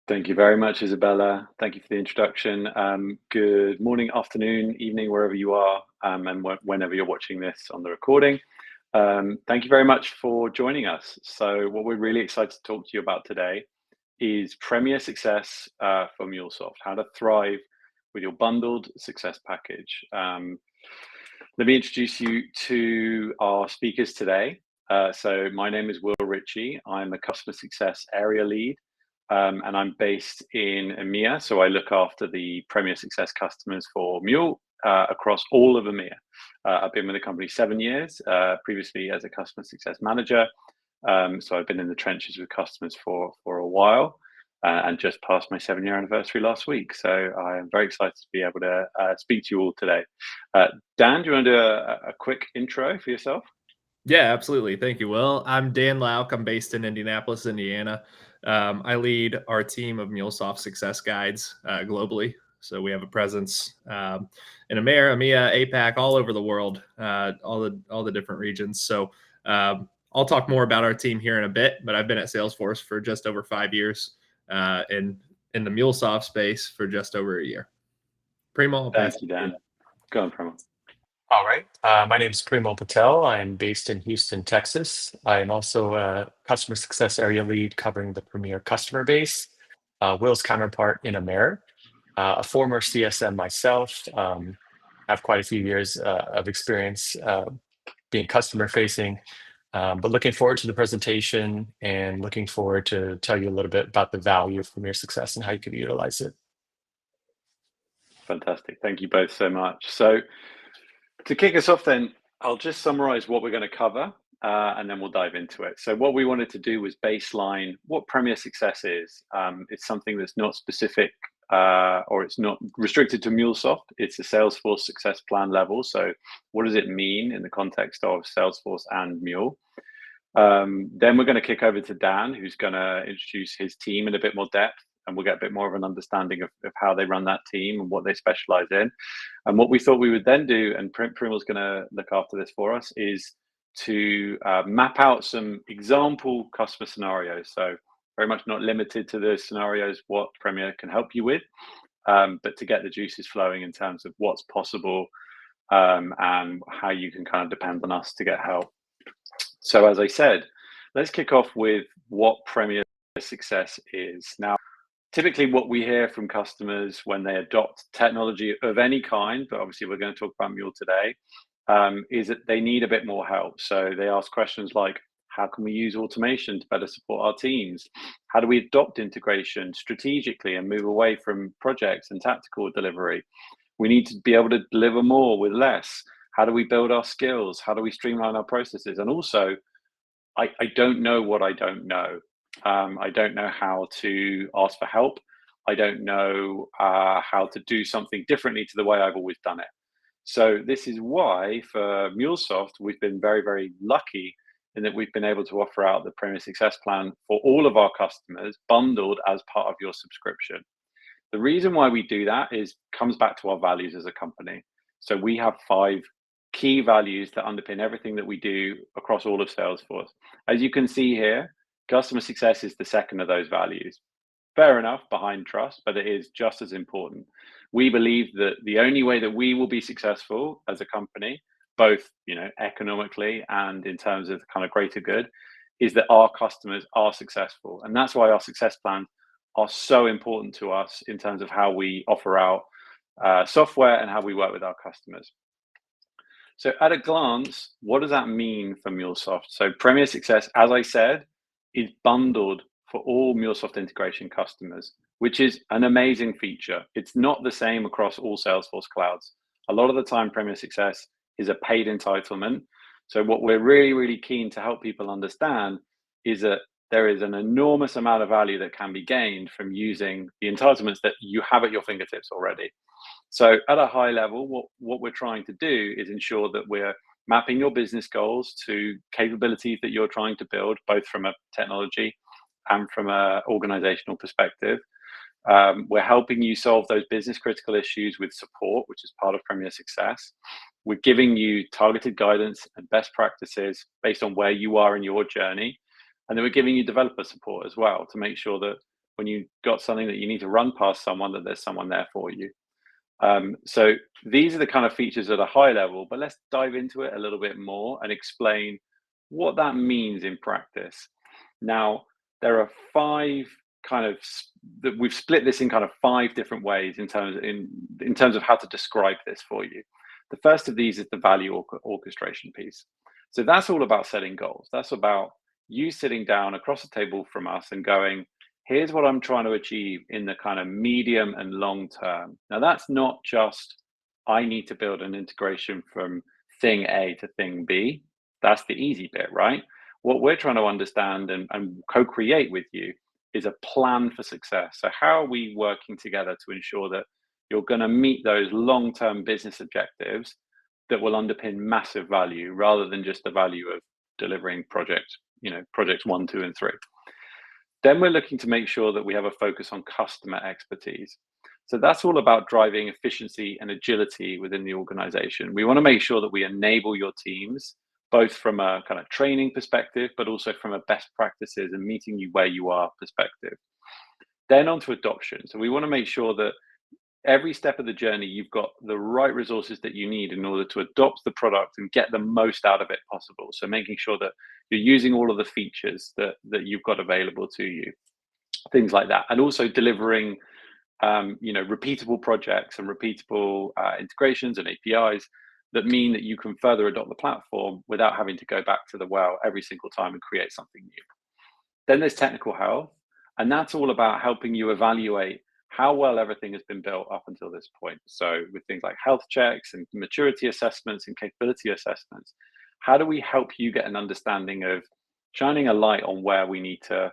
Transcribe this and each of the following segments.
Thank you very much, Isabella. Thank you for the introduction. Good morning, afternoon, evening, wherever you are, and whenever you're watching this on the recording. Thank you very much for joining us. So, what we're really excited to talk to you about today is Premier Success for MuleSoft, how to thrive with your bundled success package. Let me introduce you to our speakers today. So, my name is Will Ritchie. I'm a customer success area lead and I'm based in EMEA, so I look after the Premier Success customers for Mule across all of EMEA. I've been with the company 7 years, previously as a customer success manager. So I've been in the trenches with customers for a while, and just passed my 7-year anniversary last week. So I am very excited to be able to speak to you all today. Dan, do you want to do a quick intro for yourself? Yeah, absolutely. Thank you, Will. I'm Dan Lauk. I'm based in Indianapolis, Indiana. I lead our team of MuleSoft success guides globally. So we have a presence in EMEA, APAC, all over the world, all the different regions. So I'll talk more about our team here in a bit. But I've been at Salesforce for just over 5 years, in the MuleSoft space for just over a year. Primo, I'll pass Thank it you, to you. Dan. Go on, Prema. All right. My name is Primo Patel. I'm based in Houston, Texas. I am also a customer success area lead covering the Premier customer base. Will's counterpart in Amer, a former CSM myself. Have quite a few years of experience being customer facing, but looking forward to the presentation and looking forward to tell you a little bit about the value of Premier Success and how you can utilize it. Fantastic. Thank you both so much. So, to kick us off, then, I'll just summarize what we're going to cover and then we'll dive into it. So, what we wanted to do was baseline what Premier Success is. It's something that's not specific or it's not restricted to MuleSoft, it's a Salesforce success plan level. So, what does it mean in the context of Salesforce and Mule? Then we're going to kick over to Dan, who's going to introduce his team in a bit more depth, and we'll get a bit more of an understanding of how they run that team and what they specialize in. And what we thought we would then do, and Primal's going to look after this for us, is to map out some example customer scenarios. So very much not limited to the scenarios what Premier can help you with, but to get the juices flowing in terms of what's possible and how you can kind of depend on us to get help. So as I said, let's kick off with what Premier Success is. Now, typically what we hear from customers when they adopt technology of any kind, but obviously we're going to talk about Mule today, is that they need a bit more help. So they ask questions like, how can we use automation to better support our teams? How do we adopt integration strategically and move away from projects and tactical delivery? We need to be able to deliver more with less. How do we build our skills? How do we streamline our processes? And also, I don't know what I don't know. I don't know how to ask for help. I don't know how to do something differently to the way I've always done it. So this is why for MuleSoft, we've been very, very lucky in that we've been able to offer out the Premier Success Plan for all of our customers bundled as part of your subscription. The reason why we do that is comes back to our values as a company. So we have 5 key values that underpin everything that we do across all of Salesforce. As you can see here, customer success is the second of those values. Fair enough, behind trust, but it is just as important. We believe that the only way that we will be successful as a company, both economically and in terms of kind of greater good, is that our customers are successful. And that's why our success plans are so important to us in terms of how we offer out software and how we work with our customers. So at a glance, what does that mean for MuleSoft? So Premier Success, as I said, is bundled for all MuleSoft integration customers, which is an amazing feature. It's not the same across all Salesforce clouds. A lot of the time, Premier Success is a paid entitlement. So what we're really, really keen to help people understand is that there is an enormous amount of value that can be gained from using the entitlements that you have at your fingertips already. So at a high level, what we're trying to do is ensure that we're mapping your business goals to capabilities that you're trying to build, both from a technology and from an organizational perspective. We're helping you solve those business critical issues with support, which is part of Premier Success. We're giving you targeted guidance and best practices based on where you are in your journey. And then we're giving you developer support as well to make sure that when you got something that you need to run past someone, that there's someone there for you. So these are the kind of features at a high level, but let's dive into it a little bit more and explain what that means in practice. Now, there are five kind of that we've split this in kind of five different ways in terms of how to describe this for you. The first of these is the value orchestration piece. So that's all about setting goals. That's about you sitting down across the table from us and going, here's what I'm trying to achieve in the kind of medium and long term. Now, that's not just, I need to build an integration from thing A to thing B. That's the easy bit, right? What we're trying to understand and co-create with you is a plan for success. So how are we working together to ensure that you're going to meet those long-term business objectives that will underpin massive value rather than just the value of delivering projects 1, 2, and 3. Then we're looking to make sure that we have a focus on customer expertise. So that's all about driving efficiency and agility within the organization. We want to make sure that we enable your teams, both from a kind of training perspective, but also from a best practices and meeting you where you are perspective. Then on to adoption. So we want to make sure that every step of the journey, you've got the right resources that you need in order to adopt the product and get the most out of it possible. So making sure that you're using all of the features that you've got available to you, things like that. And also delivering, repeatable projects and repeatable integrations and APIs that mean that you can further adopt the platform without having to go back to the well every single time and create something new. Then there's technical health, and that's all about helping you evaluate how well everything has been built up until this point. So with things like health checks and maturity assessments and capability assessments, how do we help you get an understanding of shining a light on where we need to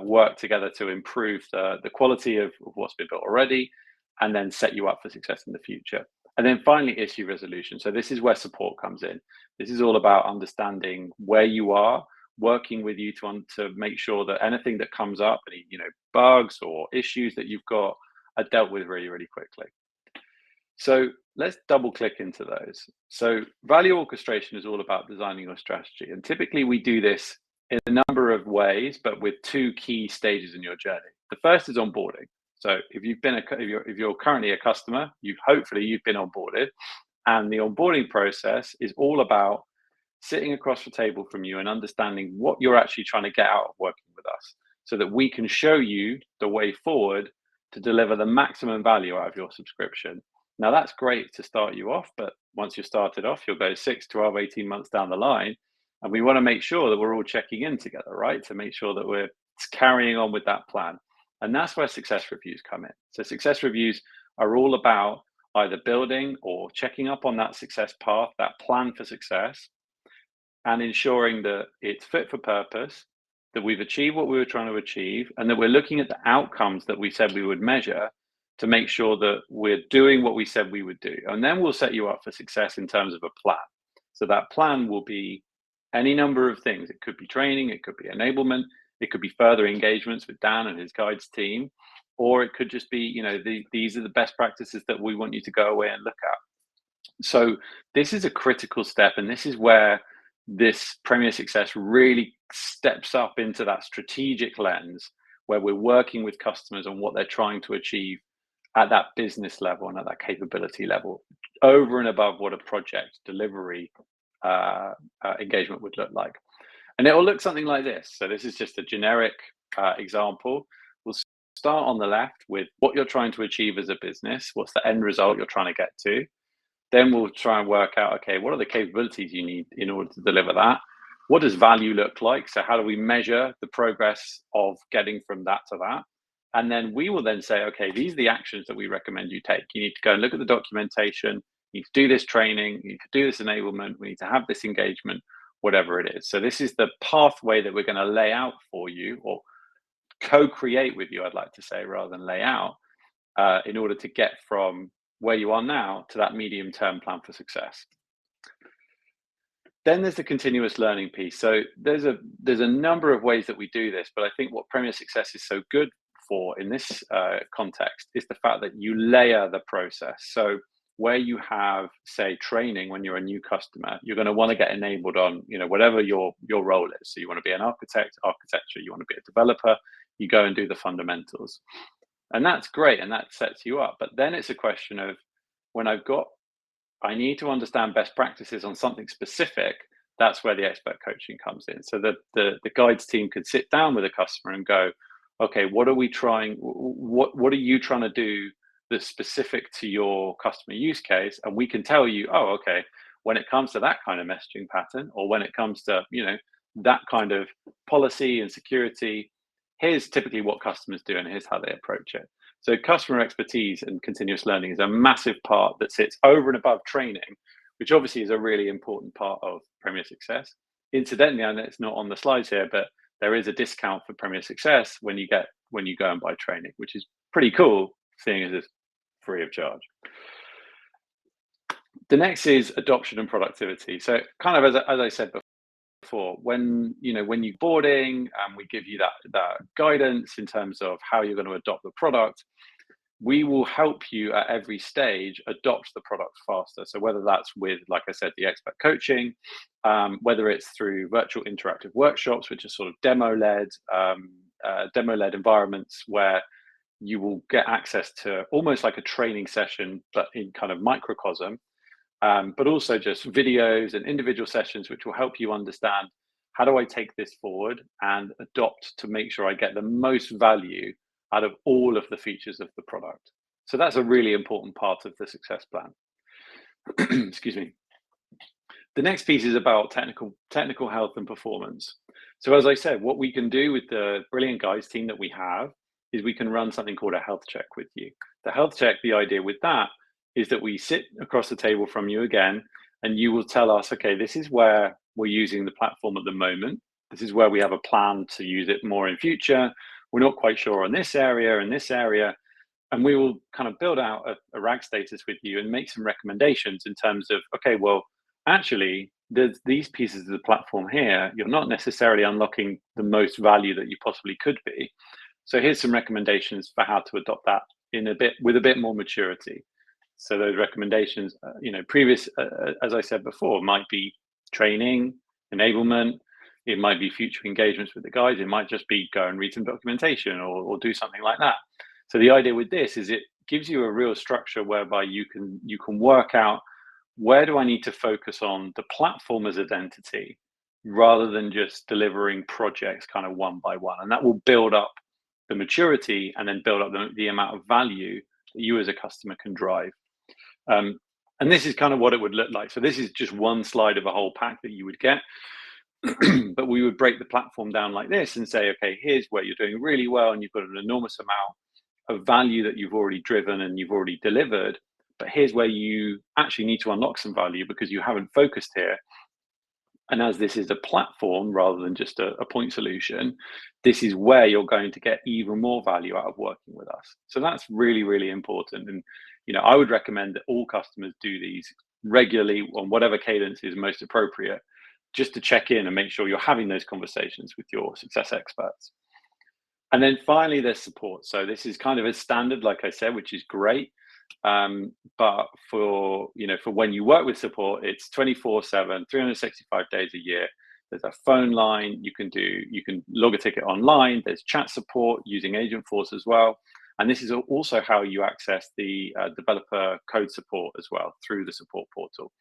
work together to improve the quality of what's been built already, and then set you up for success in the future. And then finally, issue resolution. So this is where support comes in. This is all about understanding where you are, working with you to make sure that anything that comes up, any bugs or issues that you've got, are dealt with really, really quickly. So let's double click into those. So value orchestration is all about designing your strategy, and typically we do this in a number of ways, but with two key stages in your journey. The first is onboarding. So if you're currently a customer, you've been onboarded, and the onboarding process is all about sitting across the table from you and understanding what you're actually trying to get out of working with us, so that we can show you the way forward to deliver the maximum value out of your subscription. Now, that's great to start you off, but once you're started off, you'll go 6, 12, 18 months down the line, and we want to make sure that we're all checking in together, right? To make sure that we're carrying on with that plan. And that's where success reviews come in. So success reviews are all about either building or checking up on that success path, that plan for success, and ensuring that it's fit for purpose, that we've achieved what we were trying to achieve, and that we're looking at the outcomes that we said we would measure to make sure that we're doing what we said we would do. And then we'll set you up for success in terms of a plan. So that plan will be any number of things. It could be training, it could be enablement, it could be further engagements with Dan and his guides team, or it could just be, these are the best practices that we want you to go away and look at. So this is a critical step, and this is where this Premier Success really steps up into that strategic lens, where we're working with customers on what they're trying to achieve at that business level and at that capability level, over and above what a project delivery engagement would look like. And it will look something like this. So this is just a generic example. We'll start on the left with what you're trying to achieve as a business. What's the end result you're trying to get to? Then we'll try and work out, okay, what are the capabilities you need in order to deliver that? What does value look like? So how do we measure the progress of getting from that to that? And then we will then say, okay, these are the actions that we recommend you take. You need to go and look at the documentation. You need to do this training. You need to do this enablement. We need to have this engagement, whatever it is. So this is the pathway that we're going to lay out for you, or co-create with you, I'd like to say, rather than lay out, in order to get from where you are now to that medium-term plan for success. Then there's the continuous learning piece. So there's a number of ways that we do this, but I think what Premier Success is so good for in this context is the fact that you layer the process. So where you have, say, training when you're a new customer, you're going to want to get enabled on, whatever your role is. So you want to be an architecture, you want to be a developer, you go and do the fundamentals. And that's great, and that sets you up. But then it's a question of, when I need to understand best practices on something specific, that's where the expert coaching comes in. So the guides team could sit down with a customer and go, okay, what are you trying to do that's specific to your customer use case? And we can tell you, oh, okay, when it comes to that kind of messaging pattern, or when it comes to, that kind of policy and security, here's typically what customers do and here's how they approach it. So customer expertise and continuous learning is a massive part that sits over and above training, which obviously is a really important part of Premier Success. Incidentally, I know it's not on the slides here, but there is a discount for Premier Success when you go and buy training, which is pretty cool, seeing as it's free of charge. The next is adoption and productivity. So kind of as I said before, when you're boarding and we give you that guidance in terms of how you're going to adopt the product, we will help you at every stage adopt the product faster. So whether that's with, like I said, the expert coaching, whether it's through virtual interactive workshops, which are sort of demo-led environments where you will get access to almost like a training session, but in kind of microcosm, but also just videos and individual sessions, which will help you understand, how do I take this forward and adopt to make sure I get the most value out of all of the features of the product. So that's a really important part of the success plan. Excuse me. The next piece is about technical health and performance. So as I said, what we can do with the brilliant guys team that we have is we can run something called a health check with you. The health check, the idea with that is that we sit across the table from you again, and you will tell us, okay, this is where we're using the platform at the moment. This is where we have a plan to use it more in future. We're not quite sure on this area and this area. And we will kind of build out a RAG status with you and make some recommendations in terms of, okay, well, actually, there's these pieces of the platform here. You're not necessarily unlocking the most value that you possibly could be. So here's some recommendations for how to adopt that with a bit more maturity. So those recommendations, as I said before, might be training, enablement. It might be future engagements with the guys. It might just be go and read some documentation or do something like that. So the idea with this is it gives you a real structure whereby you can work out, where do I need to focus on the platform as identity rather than just delivering projects kind of one by one. And that will build up the maturity and then build up the amount of value that you as a customer can drive. And this is kind of what it would look like. So this is just one slide of a whole pack that you would get. But we would break the platform down like this and say, okay, here's where you're doing really well and you've got an enormous amount of value that you've already driven and you've already delivered. But here's where you actually need to unlock some value because you haven't focused here. And as this is a platform rather than just a point solution, this is where you're going to get even more value out of working with us. So that's really, really important. And I would recommend that all customers do these regularly on whatever cadence is most appropriate, just to check in and make sure you're having those conversations with your success experts. And then finally, there's support. So this is kind of a standard, like I said, which is great. But for when you work with support, it's 24/7, 365 days a year. There's a phone line you can log a ticket online. There's chat support using Agentforce as well. And this is also how you access the developer code support as well through the support portal.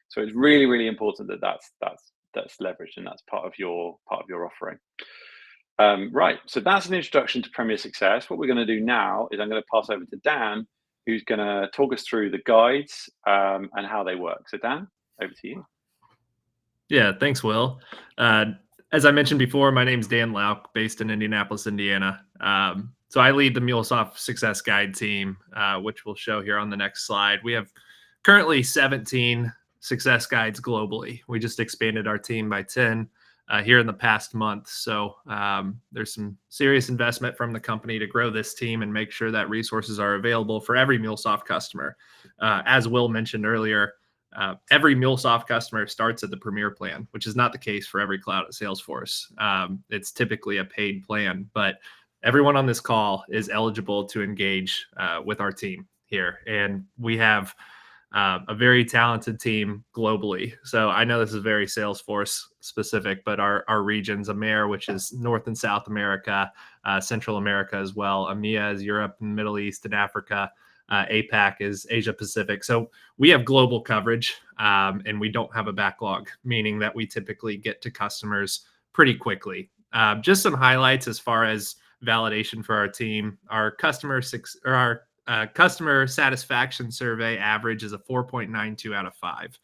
So it's really, really important that that's leveraged and that's part of your offering. Right, so that's an introduction to Premier Success. What we're going to do now is I'm going to pass over to Dan, who's going to talk us through the guides and how they work. So Dan, over to you. Yeah, thanks, Will. As I mentioned before, my name's Dan Lauk, based in Indianapolis, Indiana. So I lead the MuleSoft Success Guide team, which we'll show here on the next slide. We have currently 17 success guides globally. We just expanded our team by 10 here in the past month. So there's some serious investment from the company to grow this team and make sure that resources are available for every MuleSoft customer. As Will mentioned earlier, every MuleSoft customer starts at the Premier plan, which is not the case for every cloud at Salesforce. It's typically a paid plan, but everyone on this call is eligible to engage with our team here. And we have a very talented team globally. So I know this is very Salesforce specific, but our regions, AMER, which is North and South America, Central America as well. EMEA is Europe and Middle East and Africa. APAC is Asia Pacific. So we have global coverage, and we don't have a backlog, meaning that we typically get to customers pretty quickly. Just some highlights as far as validation for our team. Our customer satisfaction survey average is a 4.92 out of 5.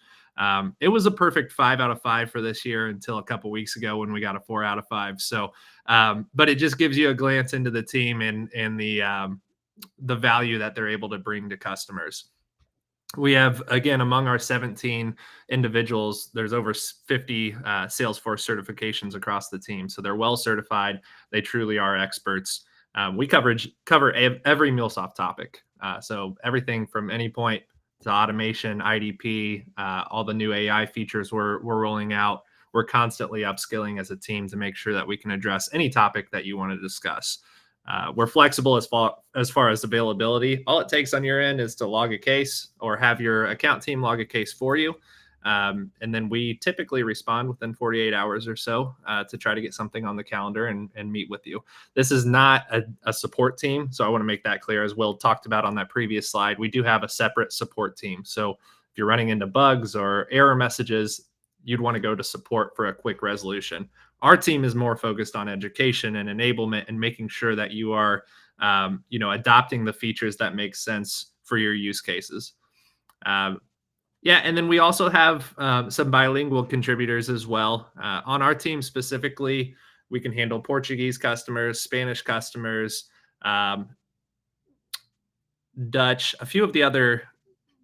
It was a perfect 5 out of 5 for this year until a couple weeks ago when we got a 4 out of 5. So, but it just gives you a glance into the team and the value that they're able to bring to customers. We have, again, among our 17 individuals, there's over 50 Salesforce certifications across the team. So they're well certified. They truly are experts. We cover every MuleSoft topic. So everything from Anypoint to automation, IDP, all the new AI features we're rolling out. We're constantly upskilling as a team to make sure that we can address any topic that you want to discuss. We're flexible as far as availability. All it takes on your end is to log a case or have your account team log a case for you. And then we typically respond within 48 hours or so to try to get something on the calendar and meet with you. This is not a support team. So I want to make that clear. As Will talked about on that previous slide, we do have a separate support team. So if you're running into bugs or error messages, you'd want to go to support for a quick resolution. Our team is more focused on education and enablement and making sure that you are, adopting the features that make sense for your use cases. And then we also have some bilingual contributors as well. On our team specifically, we can handle Portuguese customers, Spanish customers, Dutch, a few of the other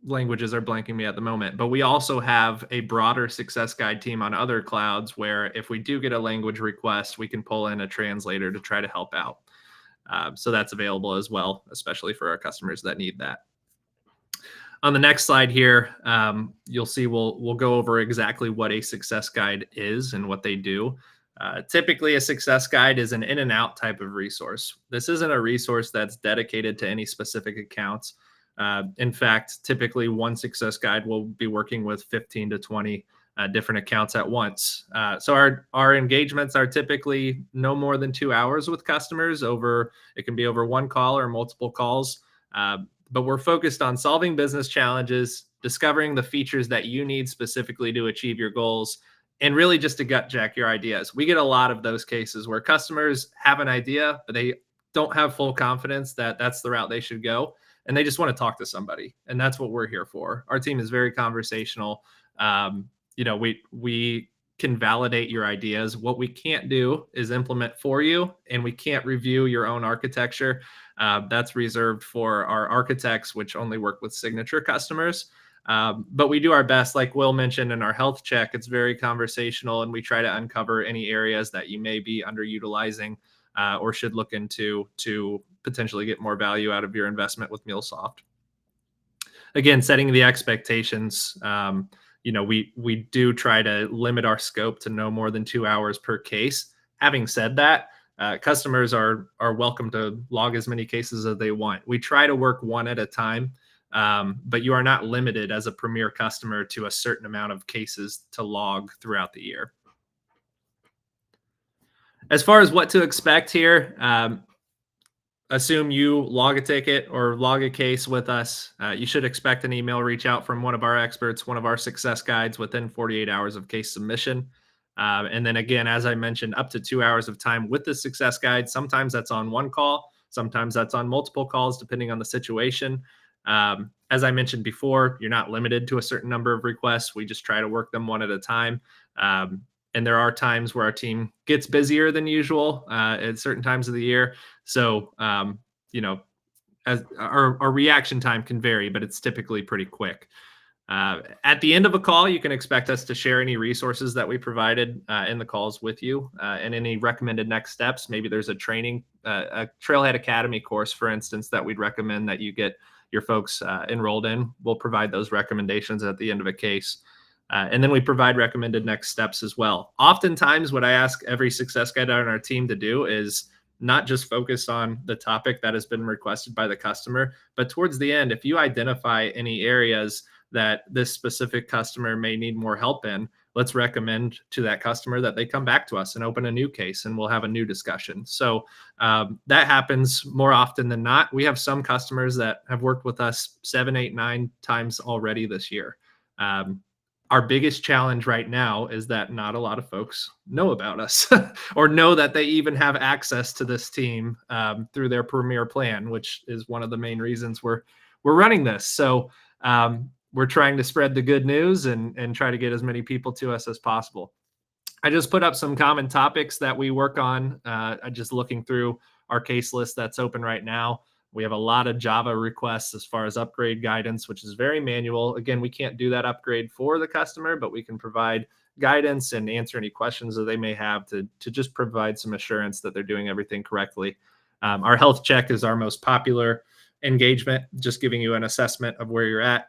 languages are blanking me at the moment, but we also have a broader success guide team on other clouds where if we do get a language request, we can pull in a translator to try to help out. So that's available as well, especially for our customers that need that. On the next slide here, you'll see we'll go over exactly what a success guide is and what they do. Typically, a success guide is an in and out type of resource. This isn't a resource that's dedicated to any specific accounts. In fact, typically one success guide will be working with 15 to 20 different accounts at once. So our engagements are typically no more than 2 hours with customers. It can be over one call or multiple calls. But we're focused on solving business challenges, discovering the features that you need specifically to achieve your goals, and really just to gut check your ideas. We get a lot of those cases where customers have an idea, but they don't have full confidence that that's the route they should go. And they just want to talk to somebody. And that's what we're here for. Our team is very conversational. We can validate your ideas. What we can't do is implement for you, and we can't review your own architecture. That's reserved for our architects, which only work with signature customers. But we do our best, like Will mentioned in our health check. It's very conversational, and we try to uncover any areas that you may be underutilizing or should look into to potentially get more value out of your investment with MuleSoft. Again, setting the expectations. We do try to limit our scope to no more than 2 hours per case. Having said that, customers are welcome to log as many cases as they want. We try to work one at a time, but you are not limited as a Premier customer to a certain amount of cases to log throughout the year. As far as what to expect here, assume you log a ticket or log a case with us. You should expect an email reach out from one of our experts, one of our success guides within 48 hours of case submission. And then again, as I mentioned, up to 2 hours of time with the success guide. Sometimes that's on one call. Sometimes that's on multiple calls, depending on the situation. As I mentioned before, you're not limited to a certain number of requests. We just try to work them one at a time. And there are times where our team gets busier than usual at certain times of the year. So, as our reaction time can vary, but it's typically pretty quick. At the end of a call, you can expect us to share any resources that we provided in the calls with you and any recommended next steps. Maybe there's a training, a Trailhead Academy course, for instance, that we'd recommend that you get your folks enrolled in. We'll provide those recommendations at the end of a case. And then we provide recommended next steps as well. Oftentimes, what I ask every success guide on our team to do is not just focus on the topic that has been requested by the customer, but towards the end, if you identify any areas that this specific customer may need more help in, let's recommend to that customer that they come back to us and open a new case, and we'll have a new discussion. So that happens more often than not. We have some customers that have worked with us 7, 8, 9 times already this year. Our biggest challenge right now is that not a lot of folks know about us or know that they even have access to this team through their Premier plan, which is one of the main reasons we're running this. So we're trying to spread the good news and try to get as many people to us as possible. I just put up some common topics that we work on. Just looking through our case list that's open right now. We have a lot of Java requests as far as upgrade guidance, which is very manual. Again, we can't do that upgrade for the customer, but we can provide guidance and answer any questions that they may have to just provide some assurance that they're doing everything correctly. Our health check is our most popular engagement, just giving you an assessment of where you're at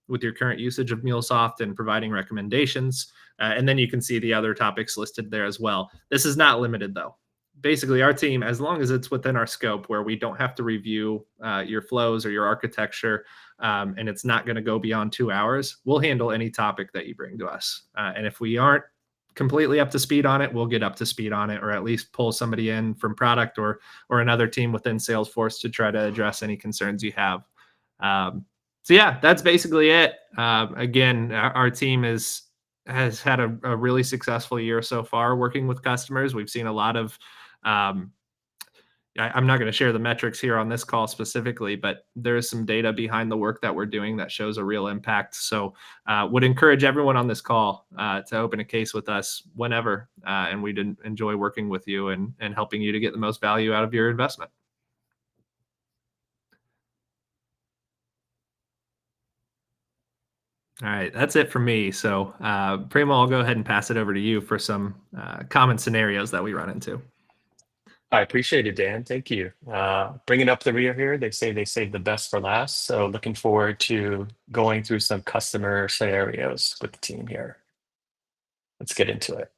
with your current usage of MuleSoft and providing recommendations. And then you can see the other topics listed there as well. This is not limited, though. Basically, our team, as long as it's within our scope where we don't have to review your flows or your architecture, and it's not going to go beyond 2 hours, we'll handle any topic that you bring to us. And if we aren't completely up to speed on it, we'll get up to speed on it, or at least pull somebody in from product or another team within Salesforce to try to address any concerns you have. So yeah, that's basically it. Again, our team has had a really successful year so far working with customers. We've seen a lot of I'm not going to share the metrics here on this call specifically, but there is some data behind the work that we're doing that shows a real impact. So would encourage everyone on this call to open a case with us whenever, and we'd enjoy working with you and helping you to get the most value out of your investment. All right, that's it for me. So Primo, I'll go ahead and pass it over to you for some common scenarios that we run into. I appreciate it, Dan. Thank you. Bringing up the rear here, they say they save the best for last. So looking forward to going through some customer scenarios with the team here. Let's get into it.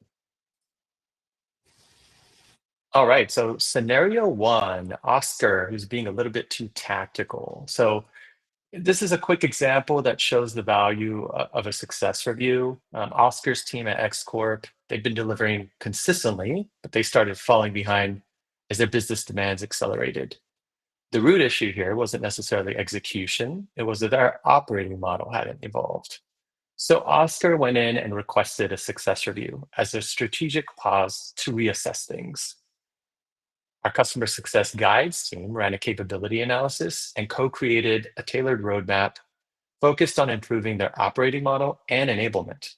All right, so scenario one, Oscar, who's being a little bit too tactical. So this is a quick example that shows the value of a success review. Oscar's team at X Corp, they've been delivering consistently, but they started falling behind as their business demands accelerated. The root issue here wasn't necessarily execution, it was that our operating model hadn't evolved. So Oscar went in and requested a success review as a strategic pause to reassess things. Our customer success guides team ran a capability analysis and co-created a tailored roadmap focused on improving their operating model and enablement.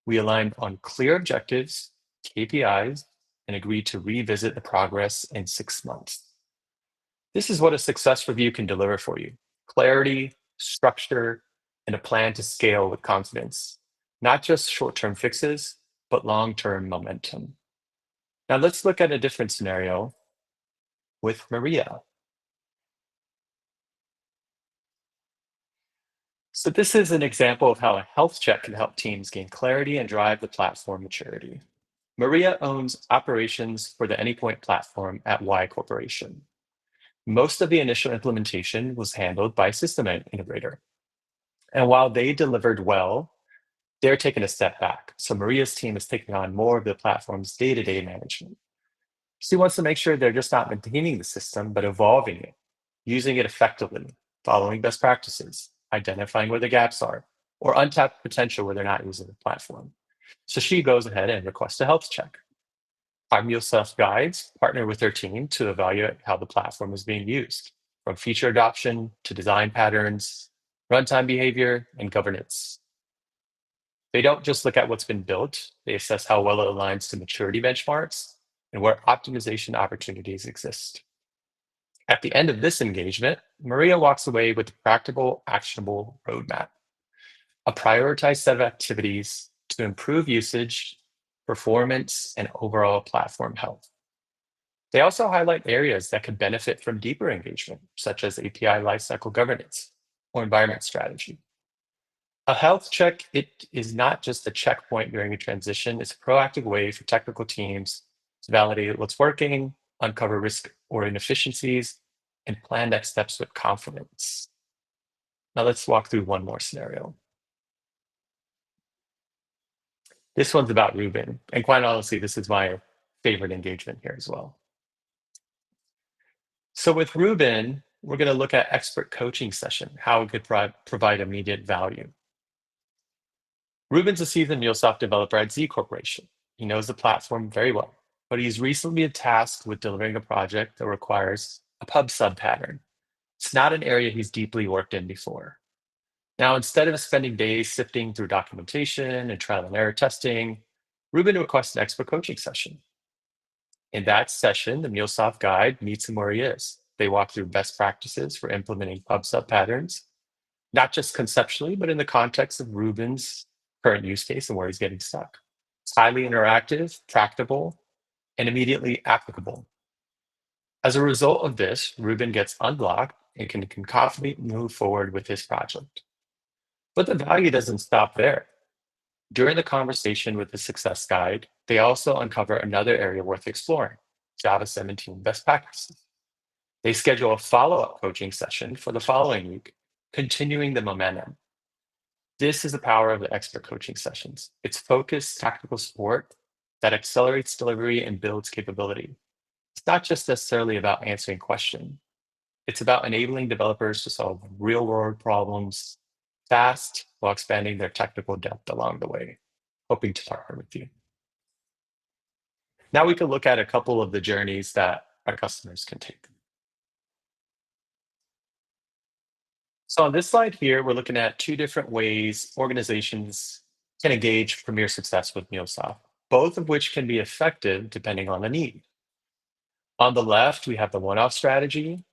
We aligned on clear objectives, KPIs, and agreed to revisit the progress in 6 months. This is what a success review can deliver for you: clarity, structure, and a plan to scale with confidence. Not just short-term fixes, but long-term momentum. Now let's look at a different scenario with Maria. So this is an example of how a health check can help teams gain clarity and drive the platform maturity. Maria owns operations for the Anypoint platform at Y Corporation. Most of the initial implementation was handled by a system integrator. And while they delivered well, they're taking a step back. So Maria's team is taking on more of the platform's day-to-day management. She wants to make sure they're just not maintaining the system, but evolving it, using it effectively, following best practices, identifying where the gaps are, or untapped potential where they're not using the platform. So she goes ahead and requests a health check. Our MuleSoft guides partner with their team to evaluate how the platform is being used, from feature adoption to design patterns, runtime behavior, and governance. They don't just look at what's been built, they assess how well it aligns to maturity benchmarks and where optimization opportunities exist. At the end of this engagement, Maria walks away with a practical, actionable roadmap, a prioritized set of activities to improve usage, performance, and overall platform health. They also highlight areas that could benefit from deeper engagement, such as API lifecycle governance or environment strategy. A health check, it is not just a checkpoint during a transition, it's a proactive way for technical teams to validate what's working, uncover risk or inefficiencies, and plan next steps with confidence. Now let's walk through one more scenario. This one's about Ruben, and quite honestly, this is my favorite engagement here as well. So with Ruben, we're going to look at expert coaching session, how it could provide immediate value. Ruben's a seasoned MuleSoft developer at Z Corporation. He knows the platform very well, but he's recently been tasked with delivering a project that requires a pub sub pattern. It's not an area he's deeply worked in before. Now, instead of spending days sifting through documentation and trial and error testing, Ruben requests an expert coaching session. In that session, the MuleSoft guide meets him where he is. They walk through best practices for implementing pub sub patterns, not just conceptually, but in the context of Ruben's current use case and where he's getting stuck. It's highly interactive, tractable, and immediately applicable. As a result of this, Ruben gets unblocked and can confidently move forward with his project. But the value doesn't stop there. During the conversation with the success guide, they also uncover another area worth exploring, Java 17 best practices. They schedule a follow-up coaching session for the following week, continuing the momentum. This is the power of the expert coaching sessions. It's focused tactical support that accelerates delivery and builds capability. It's not just necessarily about answering questions. It's about enabling developers to solve real-world problems fast while expanding their technical depth along the way. Hoping to partner with you. Now we can look at a couple of the journeys that our customers can take. So on this slide here, we're looking at two different ways organizations can engage Premier Success with MuleSoft, both of which can be effective depending on the need. On the left, we have the one-off strategy.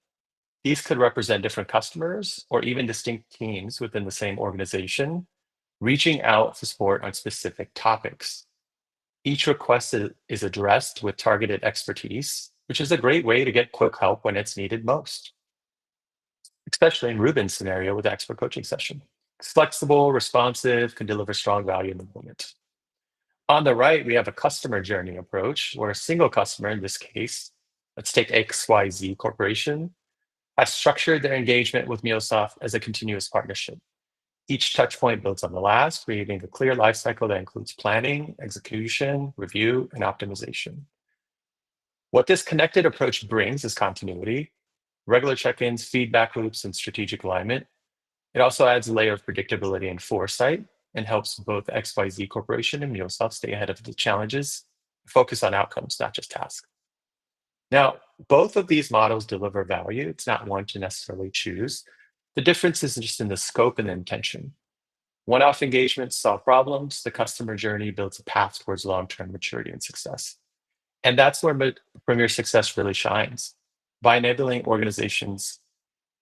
These could represent different customers or even distinct teams within the same organization, reaching out for support on specific topics. Each request is addressed with targeted expertise, which is a great way to get quick help when it's needed most, especially in Ruben's scenario with expert coaching session. It's flexible, responsive, can deliver strong value in the moment. On the right, we have a customer journey approach where a single customer, in this case, let's take XYZ Corporation, has structured their engagement with MuleSoft as a continuous partnership. Each touchpoint builds on the last, creating a clear lifecycle that includes planning, execution, review, and optimization. What this connected approach brings is continuity, regular check-ins, feedback loops, and strategic alignment. It also adds a layer of predictability and foresight and helps both XYZ Corporation and MuleSoft stay ahead of the challenges, focus on outcomes, not just tasks. Now, both of these models deliver value. It's not one to necessarily choose. The difference is just in the scope and the intention. One-off engagements solve problems. The customer journey builds a path towards long-term maturity and success. And that's where Premier Success really shines, by enabling organizations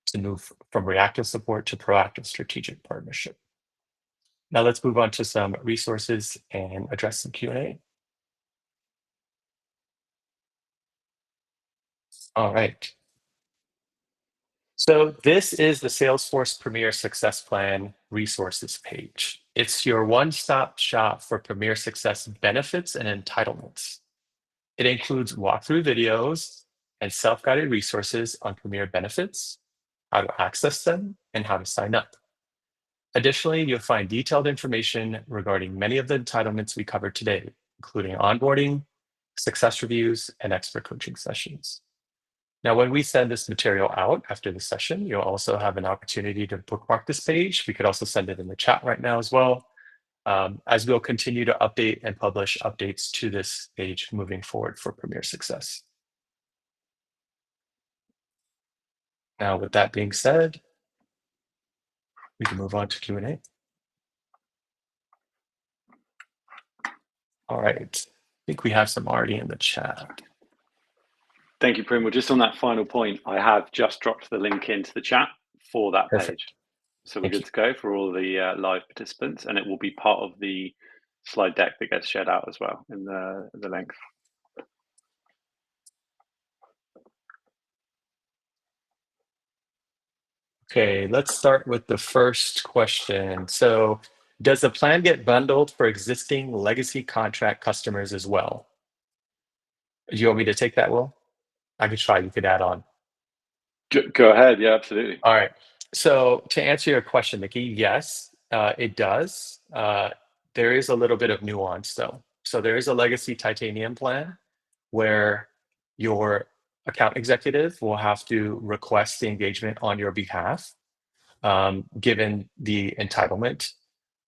to move from reactive support to proactive strategic partnership. Now let's move on to some resources and address some Q&A. All right. So this is the Salesforce Premier Success Plan resources page. It's your one-stop shop for Premier Success benefits and entitlements. It includes walkthrough videos and self-guided resources on Premier benefits, how to access them, and how to sign up. Additionally, you'll find detailed information regarding many of the entitlements we covered today, including onboarding, success reviews, and expert coaching sessions. Now, when we send this material out after the session, you'll also have an opportunity to bookmark this page. We could also send it in the chat right now as well, as we'll continue to update and publish updates to this page moving forward for Premier Success. Now, with that being said, we can move on to Q&A. All right, I think we have some already in the chat. Thank you, Prim. Well, just on that final point, I have just dropped the link into the chat for that Perfect. page. So we're good to go for all the live participants, and it will be part of the slide deck that gets shared out as well in the link. Okay, let's start with the first question. So does the plan get bundled for existing legacy contract customers as well? Do you want me to take that, Will? I could try, you could add on. Go ahead, yeah, absolutely. All right. So to answer your question, Nikki, yes, it does. There is a little bit of nuance though. So there is a legacy titanium plan where your account executive will have to request the engagement on your behalf, given the entitlement.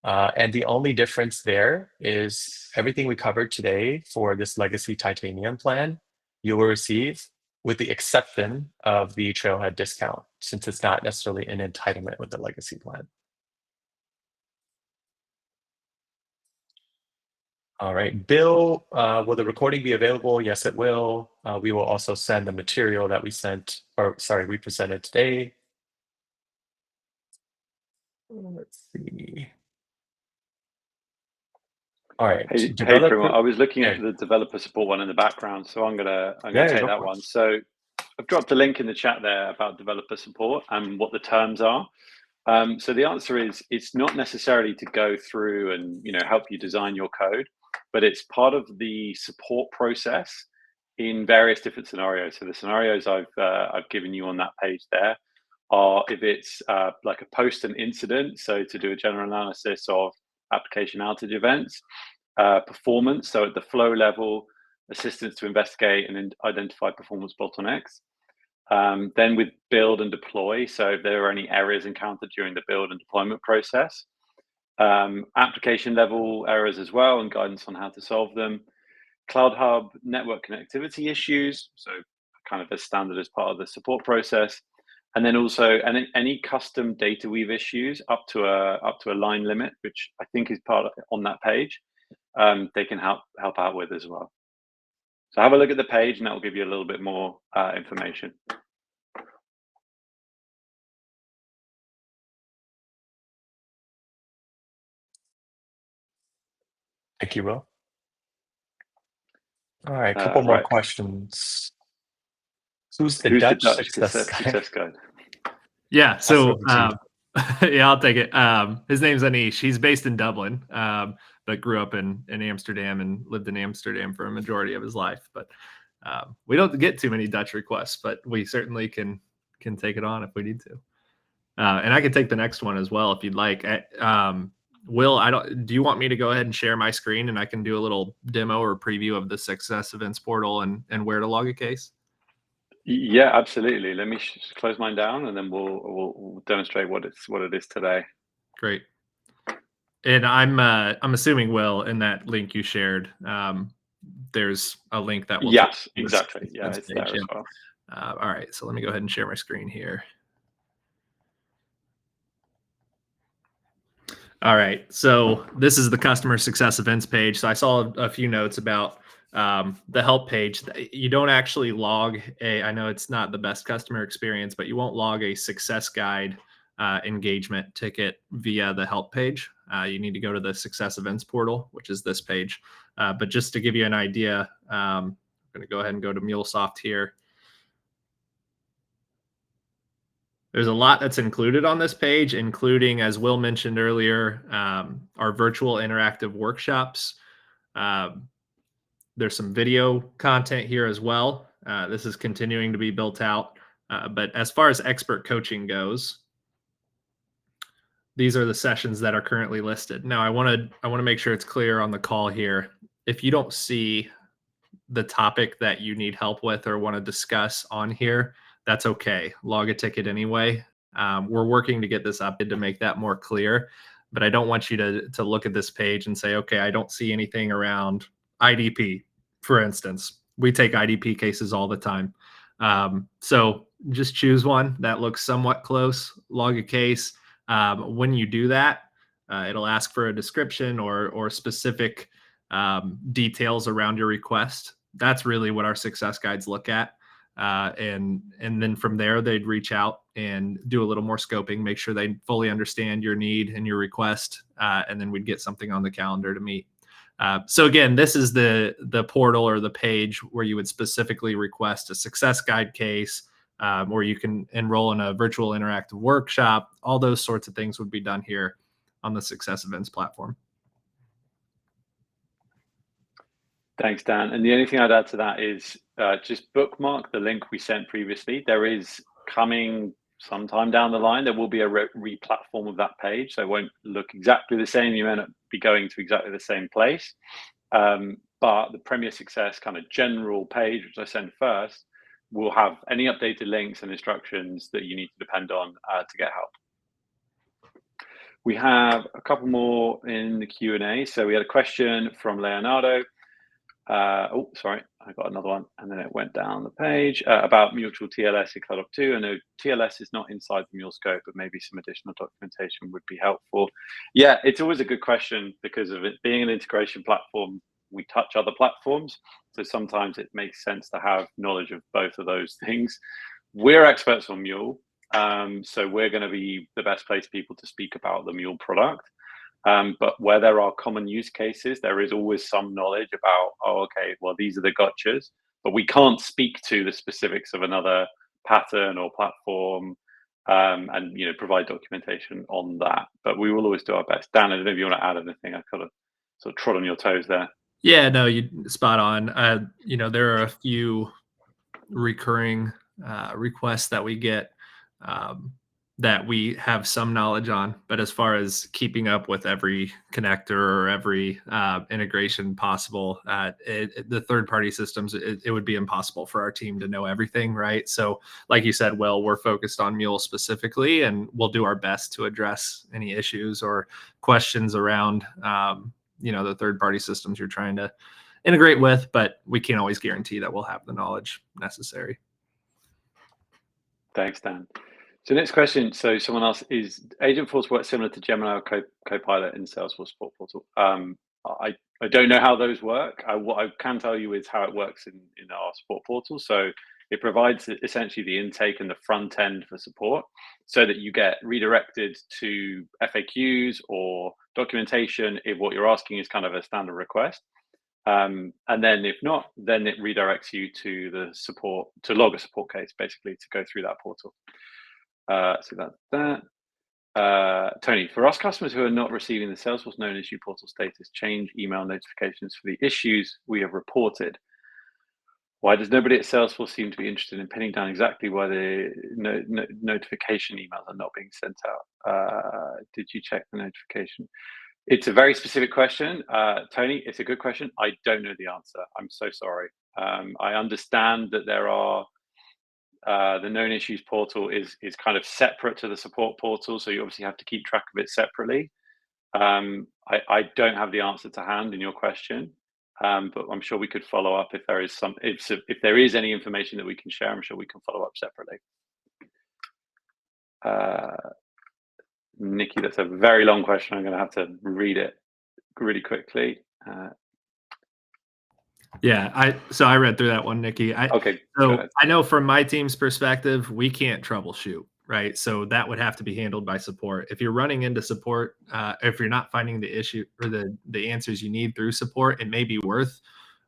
And the only difference there is everything we covered today for this legacy titanium plan, you will receive with the exception of the trailhead discount, since it's not necessarily an entitlement with the legacy plan. All right, Bill, will the recording be available? Yes, it will. We will also send the material that we presented today. Let's see. All right. Hey, Primo, I was looking at the developer support one in the background, so I'm gonna take that one. So I've dropped a link in the chat there about developer support and what the terms are. So the answer is it's not necessarily to go through and help you design your code, but it's part of the support process in various different scenarios. So the scenarios I've given you on that page there are if it's like a post an incident, so to do a general analysis of application outage events, performance, so at the flow level, assistance to investigate and identify performance bottlenecks. Then with build and deploy, so if there are any errors encountered during the build and deployment process. Application level errors as well and guidance on how to solve them. Cloud Hub network connectivity issues, so kind of as standard as part of the support process. And then also any custom data weave issues up to a line limit, which I think is part of on that page. They can help out with as well. So have a look at the page and that will give you a little bit more information. Thank you, Will. All right, a couple more questions. Who's the Dutch success guide? Yeah, so yeah, I'll take it. His name's Anish. He's based in Dublin, but grew up in Amsterdam and lived in Amsterdam for a majority of his life. But we don't get too many Dutch requests, but we certainly can take it on if we need to. And I can take the next one as well if you'd like. Will, do you want me to go ahead and share my screen and I can do a little demo or preview of the Success Events portal and where to log a case? Yeah, absolutely. Let me close mine down and then we'll demonstrate what it is today. Great. And I'm assuming, Will, in that link you shared, there's a link that will. Yes, exactly. Yeah, it's there as well. All right, so let me go ahead and share my screen here. All right, so this is the customer success events page. So I saw a few notes about the help page. You don't actually log I know it's not the best customer experience, but you won't log a success guide engagement ticket via the help page. You need to go to the success events portal, which is this page. But just to give you an idea, I'm going to go ahead and go to MuleSoft here. There's a lot that's included on this page, including, as Will mentioned earlier, our virtual interactive workshops. There's some video content here as well. This is continuing to be built out. But as far as expert coaching goes, these are the sessions that are currently listed. Now, I want to make sure it's clear on the call here. If you don't see the topic that you need help with or want to discuss on here, that's okay. Log a ticket anyway. We're working to get this up to make that more clear, but I don't want you to look at this page and say, okay, I don't see anything around IDP, for instance. We take IDP cases all the time. So just choose one that looks somewhat close, log a case. When you do that, it'll ask for a description or specific details around your request. That's really what our success guides look at. And then from there, they'd reach out and do a little more scoping, make sure they fully understand your need and your request, and then we'd get something on the calendar to meet. So again, this is the portal or the page where you would specifically request a success guide case, or you can enroll in a virtual interactive workshop. All those sorts of things would be done here on the Success Events platform. Thanks, Dan. And the only thing I'd add to that is just bookmark the link we sent previously. There is coming sometime down the line, there will be a re-platform of that page. So it won't look exactly the same. You may not be going to exactly the same place. But the Premier Success kind of general page, which I send first, will have any updated links and instructions that you need to depend on to get help. We have a couple more in the Q&A. So we had a question from Leonardo. Oh, sorry, I got another one, and then it went down the page about mutual TLS in CloudOps 2. I know TLS is not inside the Mule scope, but maybe some additional documentation would be helpful. Yeah, it's always a good question because of it being an integration platform. We touch other platforms, so sometimes it makes sense to have knowledge of both of those things. We're experts on Mule, so we're going to be the best placed people to speak about the Mule product. But where there are common use cases, there is always some knowledge about, oh, okay, well, these are the gotchas, but we can't speak to the specifics of another pattern or platform and provide documentation on that. But we will always do our best. Dan, I don't know if you want to add anything. I kind of sort of trod on your toes there. Yeah, no, you spot on. There are a few recurring requests that we get that we have some knowledge on, but as far as keeping up with every connector or every integration possible, the third-party systems, it would be impossible for our team to know everything, right? So like you said, Will, we're focused on Mule specifically, and we'll do our best to address any issues or questions around the third-party systems you're trying to integrate with, but we can't always guarantee that we'll have the knowledge necessary. Thanks, Dan. So next question. So someone else is Agentforce work similar to Gemini or Copilot in Salesforce Support Portal? I don't know how those work. What I can tell you is how it works in our support portal. So it provides essentially the intake and the front end for support so that you get redirected to FAQs or documentation if what you're asking is kind of a standard request. And then if not, then it redirects you to the support, to log a support case, basically, to go through that portal. So that's that. Tony, for us customers who are not receiving the Salesforce known issue portal status change email notifications for the issues we have reported, why does nobody at Salesforce seem to be interested in pinning down exactly why the notification emails are not being sent out? Did you check the notification? It's a very specific question, Tony. It's a good question. I don't know the answer. I'm so sorry. I understand that there are the known issues portal is kind of separate to the support portal, so you obviously have to keep track of it separately. I don't have the answer to hand in your question, but I'm sure we could follow up if there is if there is any information that we can share. I'm sure we can follow up separately. Nikki, that's a very long question. I'm going to have to read it really quickly. Yeah, I read through that one, Nikki. Okay. So I know from my team's perspective, we can't troubleshoot, right? So that would have to be handled by support. If you're running into support, if you're not finding the issue or the answers you need through support, it may be worth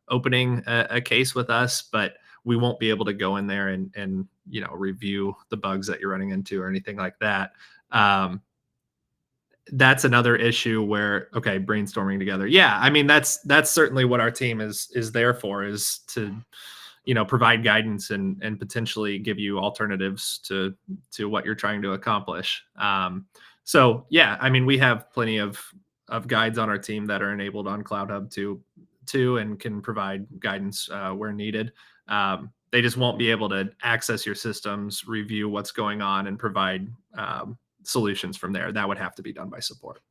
opening a case with us, but we won't be able to go in there and review the bugs that you're running into or anything like that. That's another issue where, okay, brainstorming together. Yeah, I mean, that's certainly what our team is there for, is to, provide guidance and potentially give you alternatives to what you're trying to accomplish. So yeah, I mean, we have plenty of guides on our team that are enabled on Cloud Hub too, and can provide guidance where needed. They just won't be able to access your systems, review what's going on, and provide solutions from there. That would have to be done by support.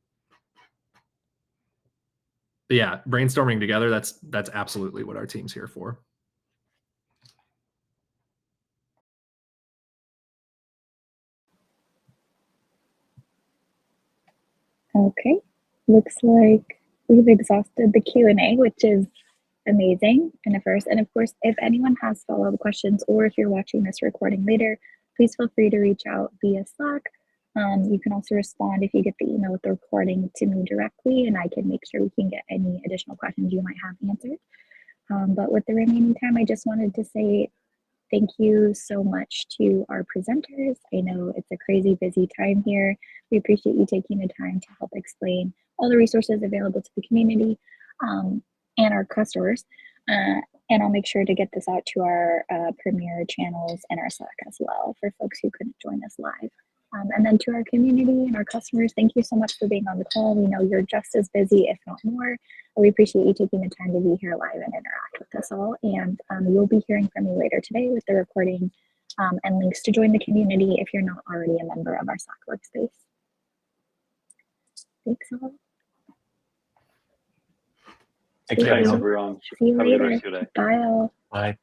But yeah, brainstorming together, that's absolutely what our team's here for. Okay, looks like we've exhausted the Q&A, which is amazing and a first. And of course, if anyone has follow-up questions, or if you're watching this recording later, please feel free to reach out via Slack. You can also respond if you get the email with the recording to me directly, and I can make sure we can get any additional questions you might have answered. But with the remaining time, I just wanted to say thank you so much to our presenters. I know it's a crazy busy time here. We appreciate you taking the time to help explain all the resources available to the community and our customers. And I'll make sure to get this out to our Premier channels and our Slack as well for folks who couldn't join us live. And then to our community and our customers, thank you so much for being on the call. We know you're just as busy, if not more. We appreciate you taking the time to be here live and interact with us all. And you'll be hearing from me later today with the recording and links to join the community if you're not already a member of our Slack workspace. Thanks all. Thank you, Thanks, everyone. everyone. See you Have a good later. rest of your day. Bye all. Bye.